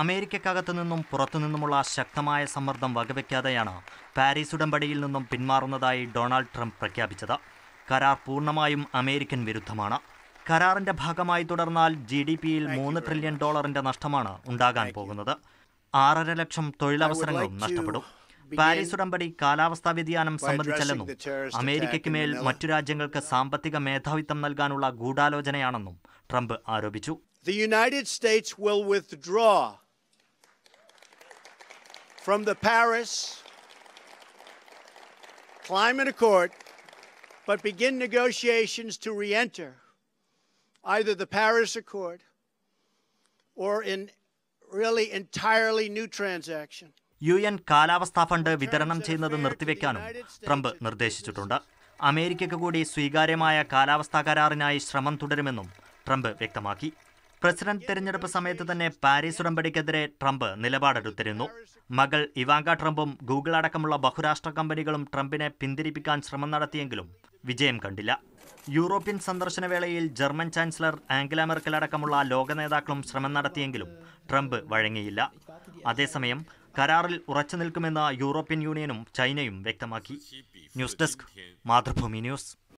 അമേരിക്കക്കകത്തു നിന്നും പുറത്തുനിന്നുമുള്ള ശക്തമായ സമ്മർദ്ദം വകവയ്ക്കാതെയാണ് പാരീസ് ഉടമ്പടിയിൽ നിന്നും പിന്മാറുന്നതായി ഡൊണാൾഡ് ട്രംപ് പ്രഖ്യാപിച്ചത്. കരാർ പൂർണ്ണമായും അമേരിക്കൻ വിരുദ്ധമാണ്. കരാറിന്റെ ഭാഗമായി തുടർന്നാൽ GDPയിൽ $3 ട്രില്യൺ നഷ്ടമാണ് ഉണ്ടാകാൻ പോകുന്നത്. 6.5 ലക്ഷം തൊഴിലവസരങ്ങളും നഷ്ടപ്പെടും. പാരീസ് ഉടമ്പടി കാലാവസ്ഥാ വ്യതിയാനം സംബന്ധിച്ചല്ലെന്നും അമേരിക്കയ്ക്ക് മേൽ മറ്റു രാജ്യങ്ങൾക്ക് സാമ്പത്തിക മേധാവിത്വം നൽകാനുള്ള ഗൂഢാലോചനയാണെന്നും ട്രംപ് ആരോപിച്ചു. The United States will withdraw from the Paris Climate Accord, but begin negotiations to re-enter either the Paris Accord or in really entirely new transaction. UN കാലാവസ്ഥാ ഫണ്ട് വിതരണം ചെയ്യുന്നത് നിർത്തിവെക്കാനും ട്രംപ് നിർദ്ദേശിച്ചിട്ടുണ്ട്. അമേരിക്കയ്ക്ക് കൂടി സ്വീകാര്യമായ കാലാവസ്ഥാ കരാറിനായി ശ്രമം തുടരുമെന്നും ട്രംപ് വ്യക്തമാക്കി. പ്രസിഡന്റ് തെരഞ്ഞെടുപ്പ് സമയത്ത് തന്നെ പാരീസ് ഉടമ്പടിക്കെതിരെ ട്രംപ് നിലപാടെടുത്തിരുന്നു. മകൾ ഇവാങ്ക ട്രംപും ഗൂഗിൾ അടക്കമുള്ള ബഹുരാഷ്ട്ര കമ്പനികളും ട്രംപിനെ പിന്തിരിപ്പിക്കാൻ ശ്രമം നടത്തിയെങ്കിലും വിജയം കണ്ടില്ല. യൂറോപ്യൻ സന്ദർശന വേളയിൽ ജർമ്മൻ ചാൻസലർ ആംഗല മെർക്കൽ അടക്കമുള്ള ലോക നേതാക്കളും ശ്രമം നടത്തിയെങ്കിലും ട്രംപ് വഴങ്ങിയില്ല. അതേസമയം കരാറിൽ ഉറച്ചു നിൽക്കുമെന്ന് യൂറോപ്യൻ യൂണിയനും ചൈനയും വ്യക്തമാക്കി. News desk, Mathrubhumi news.